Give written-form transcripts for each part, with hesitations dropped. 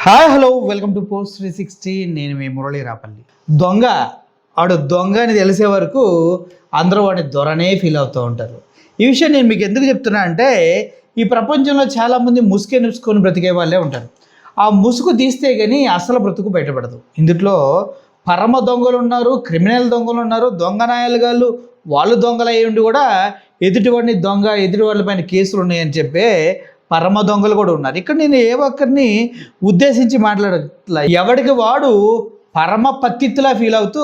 Hi hello welcome to post 360. నేను మీ మురళీ రాపల్లి. దొంగ అని తెలిసే వరకు అందరూ వాడిని దొరనే ఫీల్ అవుతూ ఉంటారు. ఈ విషయం నేను మీకు ఎందుకు చెప్తున్నా అంటే, ఈ ప్రపంచంలో చాలామంది ముసుగే నుసుకొని బ్రతికే వాళ్ళే ఉంటారు. ఆ ముసుగు తీస్తే కానీ అసలు బ్రతుకు బయటపడదు. ఇందులో పరమ దొంగలు ఉన్నారు, క్రిమినల్ దొంగలు ఉన్నారు, దొంగ నాయలుగాళ్ళు వాళ్ళు దొంగలు అయ్యి ఉండి కూడా ఎదుటివాడిని ఎదుటి వాళ్ళ పైన కేసులు ఉన్నాయని చెప్పే పరమ దొంగలు కూడా ఉన్నారు. ఇక్కడ నేను ఏ ఒక్కరిని ఉద్దేశించి మాట్లాడట్లా. ఎవడికి వాడు పరమ పత్తిత్తులా ఫీల్ అవుతూ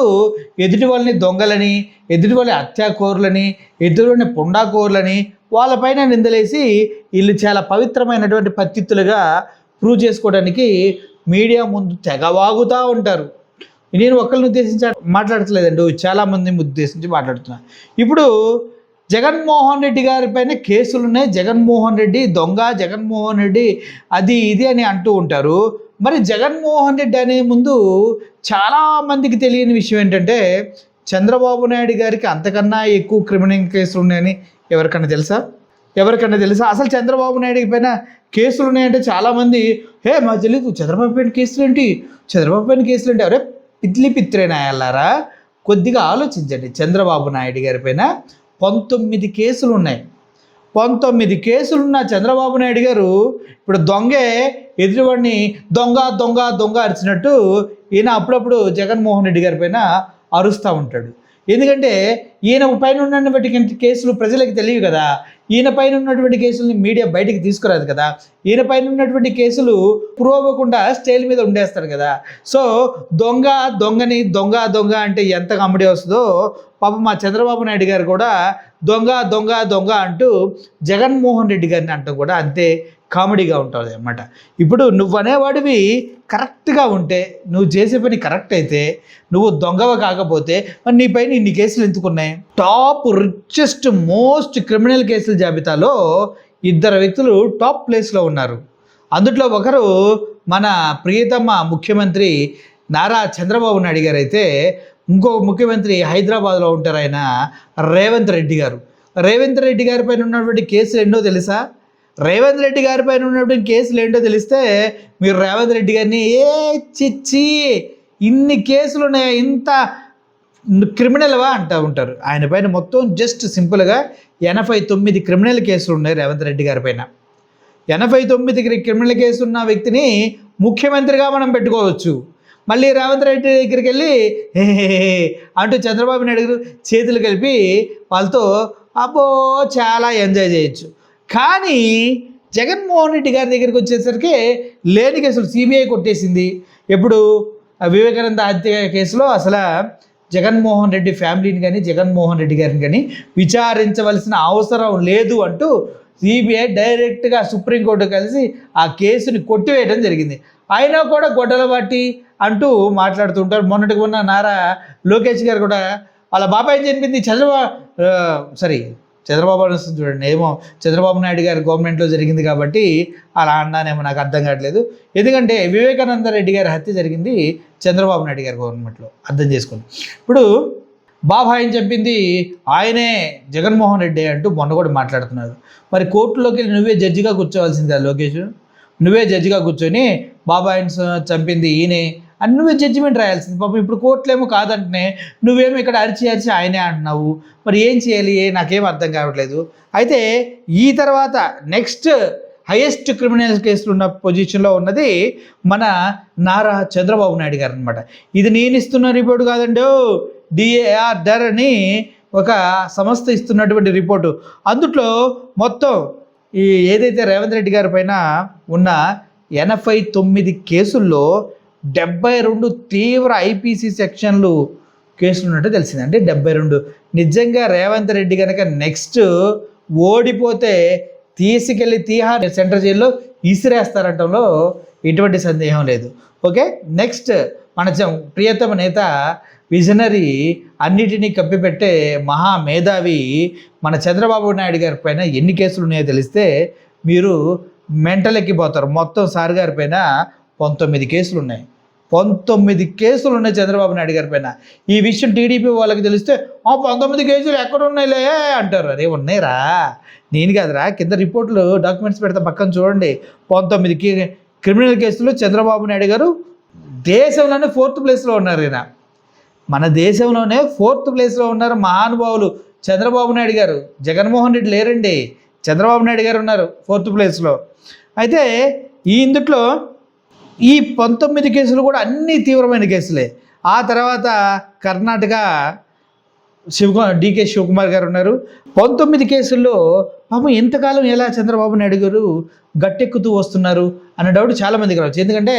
ఎదుటి వాళ్ళని దొంగలని, ఎదుటి వాళ్ళని హత్యాకోరులని, ఎదుటి వాళ్ళని పుండాకోరులని వాళ్ళపైన నిందలేసి వీళ్ళు చాలా పవిత్రమైనటువంటి పత్తిత్తులుగా ప్రూవ్ చేసుకోవడానికి మీడియా ముందు తెగవాగుతూ ఉంటారు. నేను ఒక్కరిని ఉద్దేశించి మాట్లాడట్లేదండి, చాలామందిని ఉద్దేశించి మాట్లాడుతున్నా. ఇప్పుడు జగన్మోహన్ రెడ్డి గారి పైన కేసులు ఉన్నాయి, జగన్మోహన్ రెడ్డి దొంగ, జగన్మోహన్ రెడ్డి అది ఇది అని అంటూ ఉంటారు. మరి జగన్మోహన్ రెడ్డి అనే ముందు చాలామందికి తెలియని విషయం ఏంటంటే, చంద్రబాబు నాయుడు గారికి అంతకన్నా ఎక్కువ క్రిమినల్ కేసులు ఉన్నాయని ఎవరికన్నా తెలుసా? అసలు చంద్రబాబు నాయుడు పైన కేసులు ఉన్నాయంటే చాలామంది మా తెలియదు, చంద్రబాబు పైన కేసులు ఏంటి, అరే పిత్రేనాయాలారా, కొద్దిగా ఆలోచించండి. చంద్రబాబు నాయుడు గారి పైన 19 కేసులు ఉన్నాయి. 19 కేసులున్న చంద్రబాబు నాయుడు గారు ఇప్పుడు దొంగే ఎదుటివాడిని దొంగ అరిచినట్టు ఈయన అప్పుడప్పుడు జగన్మోహన్ రెడ్డి గారి పైన అరుస్తూ ఉంటాడు. ఎందుకంటే ఈయన పైన ఉన్నటువంటి కేసులు ప్రజలకు తెలియవు కదా, ఈయన పైన ఉన్నటువంటి కేసులని మీడియా బయటికి తీసుకురాదు కదా, ఈయన పైన ఉన్నటువంటి కేసులు ప్రూవ్ అవ్వకుండా స్టైల్ మీద ఉండేస్తారు కదా. సో దొంగని దొంగ అంటే ఎంత కామెడీ వస్తుందో పాపం మా చంద్రబాబు నాయుడు గారు కూడా దొంగ అంటూ జగన్మోహన్ రెడ్డి గారిని అంటూ కూడా అంతే కామెడీగా ఉంటుంది అన్నమాట. ఇప్పుడు నువ్వు అనేవాడివి కరెక్ట్గా ఉంటే, నువ్వు చేసే పని కరెక్ట్ అయితే, నువ్వు దొంగవ కాకపోతే మరి నీ పైన ఇన్ని కేసులు ఎందుకున్నాయి? టాప్ రిచెస్ట్ మోస్ట్ క్రిమినల్ కేసుల జాబితాలో 2 వ్యక్తులు టాప్ ప్లేస్లో ఉన్నారు. అందులో ఒకరు మన ప్రియతమ ముఖ్యమంత్రి నారా చంద్రబాబు నాయుడు గారు అయితే, ఇంకో ముఖ్యమంత్రి హైదరాబాద్లో ఉంటారు, ఆయన రేవంత్ రెడ్డి గారు. రేవంత్ రెడ్డి గారి పైన ఉన్నటువంటి కేసులు ఎన్నో తెలుసా? రేవంత్ రెడ్డి గారి పైన ఉన్నటువంటి కేసులు ఏంటో తెలిస్తే మీరు రేవంత్ రెడ్డి గారిని చిచ్చి ఇన్ని కేసులు ఉన్నాయా, ఇంత క్రిమినల్వా అంటూ ఉంటారు. ఆయన పైన మొత్తం జస్ట్ సింపుల్గా 89 క్రిమినల్ కేసులు ఉన్నాయి రేవంత్ రెడ్డి గారి పైన. 89 క్రిమినల్ కేసులు ఉన్న వ్యక్తిని ముఖ్యమంత్రిగా మనం పెట్టుకోవచ్చు. మళ్ళీ రేవంత్ రెడ్డి దగ్గరికి వెళ్ళి అంటూ చంద్రబాబు నాయుడు చేతులు కలిపి వాళ్ళతో చాలా ఎంజాయ్ చేయొచ్చు. కానీ జగన్మోహన్ రెడ్డి గారి దగ్గరికి వచ్చేసరికి లేని కేసులు సిబిఐ కొట్టేసింది. ఎప్పుడు వివేకానంద హత్య కేసులో అసలు జగన్మోహన్ రెడ్డి ఫ్యామిలీని కానీ జగన్మోహన్ రెడ్డి గారిని కానీ విచారించవలసిన అవసరం లేదు అంటూ సిబిఐ డైరెక్ట్గా సుప్రీంకోర్టు కలిసి ఆ కేసుని కొట్టివేయడం జరిగింది. అయినా కూడా గొడ్డల బట్టి అంటూ మాట్లాడుతుంటారు. మొన్నటికి ఉన్న నారా లోకేష్ గారు కూడా వాళ్ళ బాబాయ్ చెప్పింది చంద్రబాబు వస్తుంది చూడండి, ఏమో చంద్రబాబు నాయుడు గారి గవర్నమెంట్లో జరిగింది కాబట్టి అలా అన్నానేమో, నాకు అర్థం కావట్లేదు. ఎందుకంటే వివేకానంద రెడ్డి గారి హత్య జరిగింది చంద్రబాబు నాయుడు గారి గవర్నమెంట్లో, అర్థం చేసుకోండి. ఇప్పుడు బాబాయ్ చెప్పింది ఆయనే జగన్మోహన్ రెడ్డి అంటూ మొన్న కూడా మాట్లాడుతున్నారు. మరి కోర్టులోకి వెళ్ళి నువ్వే జడ్జిగా కూర్చోవలసిందే లోకేష్, నువ్వే జడ్జిగా కూర్చొని బాబాయిని చంపింది ఈయనే అని నువ్వే జడ్జిమెంట్ రాయాల్సింది. పాపం ఇప్పుడు కోర్టులేమో కాదంటనే నువ్వేమో ఇక్కడ అరిచి ఆయనే అంటున్నావు. మరి ఏం చేయాలి, నాకేం అర్థం కావట్లేదు. అయితే ఈ తర్వాత నెక్స్ట్ హైయెస్ట్ క్రిమినల్ కేసులు ఉన్న పొజిషన్లో ఉన్నది మన నారా చంద్రబాబు నాయుడు గారు అనమాట. ఇది నేను ఇస్తున్న రిపోర్ట్ కాదండి, DAR అని ఒక సంస్థ ఇస్తున్నటువంటి రిపోర్టు. అందుట్లో మొత్తం ఈ ఏదైతే రేవంత్ రెడ్డి గారి పైన ఉన్న 89 కేసుల్లో 72 తీవ్ర IPC సెక్షన్లు కేసులు ఉన్నట్టు తెలిసింది. అంటే 72. నిజంగా రేవంత్ రెడ్డి కనుక నెక్స్ట్ ఓడిపోతే తీసుకెళ్ళి తీహార్ సెంట్రల్ జైల్లో ఇసిరేస్తారంటంలో ఎటువంటి సందేహం లేదు. ఓకే, నెక్స్ట్ మన ప్రియతమ నేత, విజనరీ, అన్నిటినీ కప్పిపెట్టే మహామేధావి మన చంద్రబాబు నాయుడు గారి పైన ఎన్ని కేసులు ఉన్నాయో తెలిస్తే మీరు మెంటల్ ఎక్కిపోతారు. మొత్తం సార్ గారి పైన 19 కేసులు ఉన్నాయి. 19 కేసులు ఉన్నాయి చంద్రబాబు నాయుడు గారి పైన. ఈ విషయం టీడీపీ వాళ్ళకి తెలిస్తే 19 కేసులు ఎక్కడ ఉన్నాయిలే అంటారు. అరే ఉన్నాయిరా, నేను కాదురా, కింద రిపోర్ట్లు డాక్యుమెంట్స్ పెడతా పక్కన చూడండి. 19 క్రిమినల్ కేసులో చంద్రబాబు నాయుడు గారు దేశంలోనే 4th ప్లేస్లో ఉన్నారు. ఈయన మన దేశంలోనే 4th ప్లేస్లో ఉన్నారు మహానుభావులు చంద్రబాబు నాయుడు గారు. జగన్మోహన్ రెడ్డి లేరండి, చంద్రబాబు నాయుడు గారు ఉన్నారు 4th ప్లేస్లో. అయితే ఈ ఇందుట్లో ఈ 19 కేసులు కూడా అన్నీ తీవ్రమైన కేసులే. ఆ తర్వాత కర్ణాటక డీకే శివకుమార్ గారు ఉన్నారు. 19 కేసుల్లో పాపం ఎంతకాలం ఎలా చంద్రబాబు నాయుడు గారు గట్టెక్కుతూ వస్తున్నారు అన్న డౌట్ చాలామందికి రావచ్చు. ఎందుకంటే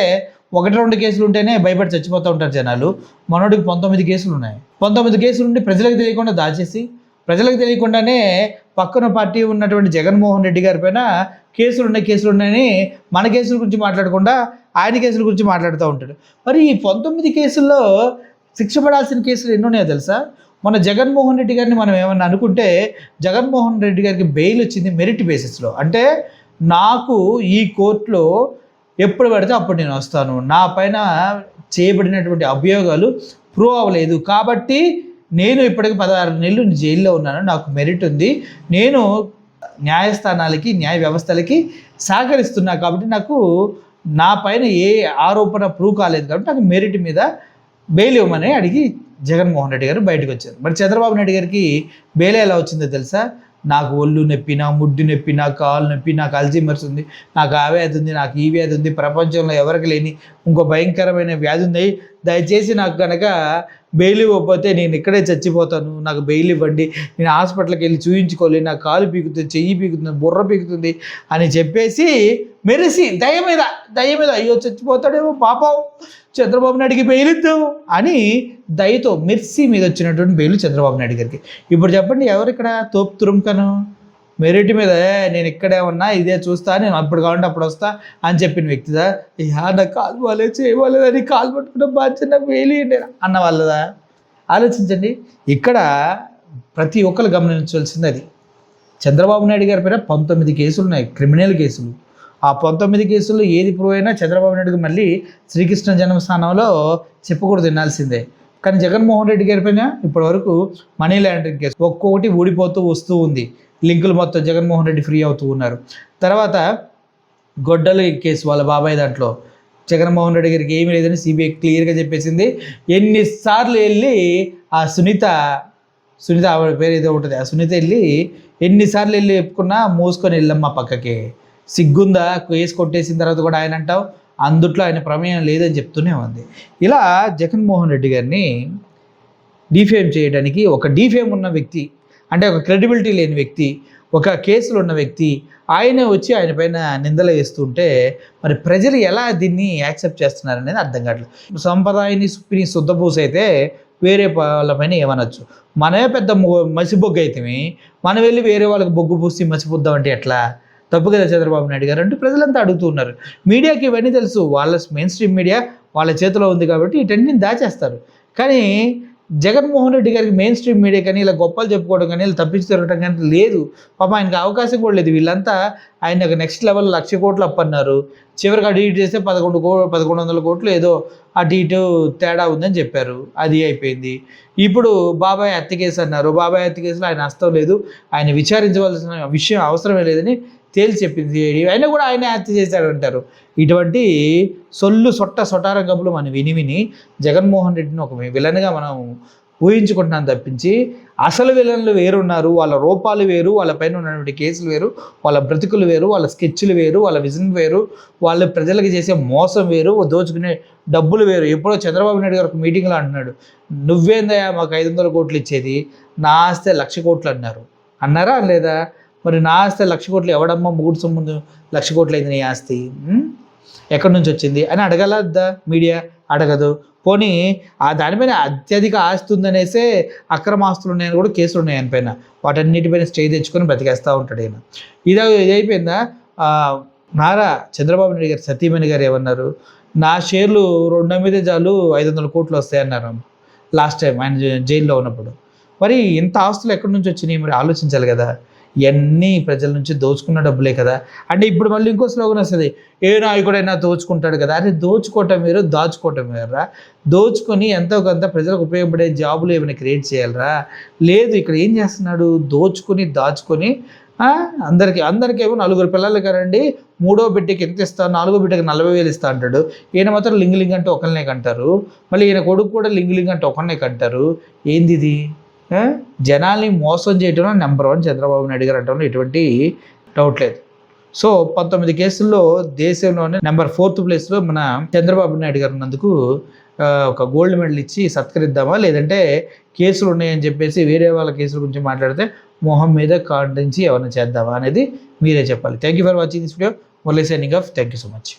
1-2 కేసులు ఉంటేనే భయపడి చచ్చిపోతూ ఉంటారు జనాలు. మనోడికి 19 కేసులు ఉన్నాయి. 19 కేసులు ఉండి ప్రజలకు తెలియకుండా దాచేసి, ప్రజలకు తెలియకుండానే పక్కన పార్టీ ఉన్నటువంటి జగన్మోహన్ రెడ్డి గారి పైన కేసులు ఉన్నాయని మన కేసుల గురించి మాట్లాడకుండా ఆయన కేసుల గురించి మాట్లాడుతూ ఉంటాడు. మరి ఈ 19 కేసుల్లో శిక్ష పడాల్సిన కేసులు ఎన్ని ఉన్నాయో తెలుసా? మన జగన్మోహన్ రెడ్డి గారిని మనం ఏమన్నా అనుకుంటే, జగన్మోహన్ రెడ్డి గారికి బెయిల్ వచ్చింది మెరిట్ బేసిస్లో. అంటే నాకు ఈ కోర్టులో ఎప్పుడు పడితే అప్పుడు నేను వస్తాను, నా పైన చేయబడినటువంటి అభియోగాలు ప్రూవ్ అవ్వలేదు కాబట్టి నేను ఇప్పటికి 16 నెలలు జైల్లో ఉన్నాను, నాకు మెరిట్ ఉంది, నేను న్యాయస్థానాలకి న్యాయ వ్యవస్థలకి సహకరిస్తున్నా కాబట్టి నాకు నా పైన ఏ ఆరోపణ ప్రూవ్ కాలేదు కాబట్టి నాకు మెరిట్ మీద బెయిల్ ఇవ్వమని అడిగి జగన్మోహన్ రెడ్డి గారు బయటకు వచ్చారు. మరి చంద్రబాబు నాయుడు గారికి బెయిల్ ఎలా వచ్చిందో తెలుసా? నాకు ఒళ్ళు నొప్పి, నా ముడ్డు నొప్పి, నా కాలు నొప్పి, నాకు అల్జీమర్స్ ఉంది, నాకు ఆ వ్యాధి ఉంది, నాకు ఈ వ్యాధి ఉంది, ప్రపంచంలో ఎవరికి లేని ఇంకో భయంకరమైన వ్యాధి ఉంది, దయచేసి నాకు కనుక బెయిల్ ఇవ్వకపోతే నేను ఇక్కడే చచ్చిపోతాను, నాకు బెయిల్ ఇవ్వండి, నేను హాస్పిటల్కి వెళ్ళి చూయించుకోవాలి, నాకు కాలు పీకుతుంది, చెయ్యి పీకుతుంది, బుర్ర పీకుతుంది అని చెప్పేసి మెరిసి దయ మీద అయ్యో చచ్చిపోతాడేమో పాపం చంద్రబాబు నాయుడికి బెయిల్ ఇద్దాము అని దయతో మెర్సీ మీద వచ్చినటువంటి బెయిల్ చంద్రబాబు నాయుడు గారికి. ఇప్పుడు చెప్పండి, ఎవరు ఇక్కడ తోపు తురుముకను? మెరిట్ మీద నేను ఇక్కడే ఉన్నా, ఇదే చూస్తా, నేను అప్పుడు కావాలంటే అప్పుడు వస్తా అని చెప్పిన వ్యక్తిదా? నాకు కాలు బాగాలేదు, చేయబాలేదని కాలు పట్టుకున్న బాధ్యత నాకు వేయండి అన్న వాళ్ళదా? ఆలోచించండి. ఇక్కడ ప్రతి ఒక్కరు గమనించవలసింది అది. చంద్రబాబు నాయుడు గారి పైన 19 కేసులు ఉన్నాయి, క్రిమినల్ కేసులు. ఆ 19 కేసుల్లో ఏది ప్రూవ్ అయినా చంద్రబాబు నాయుడుకి మళ్ళీ శ్రీకృష్ణ జన్మస్థానంలో చెప్పకూడదు తినాల్సిందే. కానీ జగన్మోహన్ రెడ్డి గారి పైన ఇప్పటివరకు మనీ లాండరింగ్ కేసు ఒక్కొక్కటి ఊడిపోతూ వస్తూ ఉంది. లింకులు మొత్తం జగన్మోహన్ రెడ్డి ఫ్రీ అవుతూ ఉన్నారు. తర్వాత గొడ్డలి కేసు వాళ్ళ బాబాయ్ దాంట్లో జగన్మోహన్ రెడ్డి గారికి ఏమీ లేదని సిబిఐ క్లియర్గా చెప్పేసింది. ఎన్నిసార్లు వెళ్ళి ఆ సునీత ఆవిడ పేరు ఏదో ఉంటుంది, ఆ సునీత వెళ్ళి ఎన్నిసార్లు వెళ్ళి చెప్పుకున్నా మోసుకొని వెళ్ళమ్మా పక్కకి, సిగ్గుందా కేసు కొట్టేసిన తర్వాత కూడా ఆయన అంటావు అందుట్లో ఆయన ప్రమేయం లేదని చెప్తూనే ఉంది. ఇలా జగన్మోహన్ రెడ్డి గారిని డిఫేమ్ చేయడానికి ఒక డిఫేమ్ ఉన్న వ్యక్తి, అంటే ఒక క్రెడిబిలిటీ లేని వ్యక్తి, ఒక కేసులో ఉన్న వ్యక్తి ఆయనే వచ్చి ఆయన పైన నిందలు వేస్తుంటే మరి ప్రజలు ఎలా దీన్ని యాక్సెప్ట్ చేస్తున్నారనేది అర్థం కావట్లేదు. సంప్రదాయాన్ని సుప్పిని శుద్ధపూస అయితే వేరే వాళ్ళ పైన ఏమనొచ్చు, మనమే పెద్ద మసిబొగ్గు అయితే మనం వెళ్ళి వేరే వాళ్ళకి బొగ్గు పూసి మసిపుద్దాం అంటే ఎట్లా? తప్పు కదా చంద్రబాబు నాయుడు గారు అంటూ ప్రజలంతా అడుగుతూ ఉన్నారు. మీడియాకి ఇవన్నీ తెలుసు, వాళ్ళ మెయిన్ స్ట్రీమ్ మీడియా వాళ్ళ చేతిలో ఉంది కాబట్టి వీటన్ని దాచేస్తారు. కానీ జగన్మోహన్ రెడ్డి గారికి మెయిన్ స్ట్రీమ్ మీడియా కానీ ఇలా గొప్పలు చెప్పుకోవడం కానీ ఇలా తప్పించి తిరగడం కానీ లేదు. పాప ఆయనకు అవకాశం కూడా లేదు. వీళ్ళంతా ఆయన నెక్స్ట్ లెవెల్ 1,00,000 కోట్లు అప్పన్నారు. చివరికి అటు ఇటు చేస్తే 1100 కోట్లు ఏదో అటు ఇటు తేడా ఉందని చెప్పారు, అది అయిపోయింది. ఇప్పుడు బాబాయ్ హత్య కేసు అన్నారు. బాబాయ్ హత్య కేసులో ఆయన హస్తం లేదు, ఆయన విచారించవలసిన విషయం అవసరమే లేదని తేల్చి చెప్పింది సిఐడి. అయినా కూడా ఆయన హత్య చేశాడు అంటారు. ఇటువంటి సొటార గబ్బులు మనం విని జగన్మోహన్ రెడ్డిని ఒక విలన్గా మనం ఊహించుకుంటున్నాం తప్పించి అసలు విలన్లు వేరున్నారు, వాళ్ళ రూపాలు వేరు, వాళ్ళ పైన ఉన్నటువంటి కేసులు వేరు, వాళ్ళ బ్రతుకులు వేరు, వాళ్ళ స్కెచ్లు వేరు, వాళ్ళ విజన్ వేరు, వాళ్ళు ప్రజలకు చేసే మోసం వేరు, దోచుకునే డబ్బులు వేరు. ఎప్పుడో చంద్రబాబు నాయుడు గారు ఒక మీటింగ్లో అంటున్నాడు, నువ్వేందయ్యా మాకు 500 కోట్లు ఇచ్చేది, నా ఆస్తే 1,00,000 కోట్లు అన్నారా లేదా? మరి నా ఆస్తి 1,00,000 కోట్లు ఎవడమ్మా మూడు సొమ్ము 1,00,000 కోట్లు అయింది నీ ఆస్తి ఎక్కడి నుంచి వచ్చింది అని అడగలద్దా? మీడియా అడగదు. పోనీ ఆ దానిపైన అత్యధిక ఆస్తి ఉందనేసే అక్రమ ఆస్తులు ఉన్నాయని కూడా కేసులు ఉన్నాయి ఆయన పైన, వాటన్నిటిపైన స్టే తెచ్చుకొని బ్రతికేస్తూ ఉంటాడు ఆయన. ఇది అయిపోయిందా? నారా చంద్రబాబు నాయుడు గారు సతీమణి గారు ఏమన్నారు, నా షేర్లు 2 అమ్మితే చాలు 500 కోట్లు వస్తాయన్నారు లాస్ట్ టైం ఆయన జైల్లో ఉన్నప్పుడు. మరి ఇంత ఆస్తులు ఎక్కడి నుంచి వచ్చినాయి మరి ఆలోచించాలి కదా. ఇవన్నీ ప్రజల నుంచి దోచుకున్న డబ్బులే కదా. అంటే ఇప్పుడు మళ్ళీ ఇంకో స్లోగన్ వస్తుంది, ఏ నాయకుడైనా దోచుకుంటాడు కదా. అదే దోచుకోవటం వేరు, దాచుకోవటం వేరురా. దోచుకొని ఎంతో కొంత ప్రజలకు ఉపయోగపడే జాబులు ఏమైనా క్రియేట్ చేయాలరా. లేదు, ఇక్కడ ఏం చేస్తున్నాడు, దోచుకొని దాచుకొని అందరికేమో 4 పిల్లలు కనండి, 3వ బిడ్డకి ఎంత ఇస్తా, 4వ బిడ్డకి 40,000 ఇస్తా అంటాడు. ఈయన మాత్రం లింగ్ అంటే ఒకరినే కంటారు. మళ్ళీ ఈయన కొడుకు కూడా లింగ్ అంటే ఒకరినే కంటారు. ఏంది ఇది? జనాల్ని మోసం చేయడంలో నెంబర్ 1 చంద్రబాబు నాయుడు గారు అంటారు, ఎటువంటి డౌట్ లేదు. సో 19 కేసుల్లో దేశంలోనే నెంబర్ 4th ప్లేస్లో మన చంద్రబాబు నాయుడు గారు ఉన్నందుకు ఒక గోల్డ్ మెడల్ ఇచ్చి సత్కరిద్దామా, లేదంటే కేసులు ఉన్నాయని చెప్పేసి వేరే వాళ్ళ కేసుల గురించి మాట్లాడితే మొహం మీద కాండించి ఏమైనా చేద్దామా అనేది మీరే చెప్పాలి. Thank you for watching this video. Murali signing off. Thank you so much.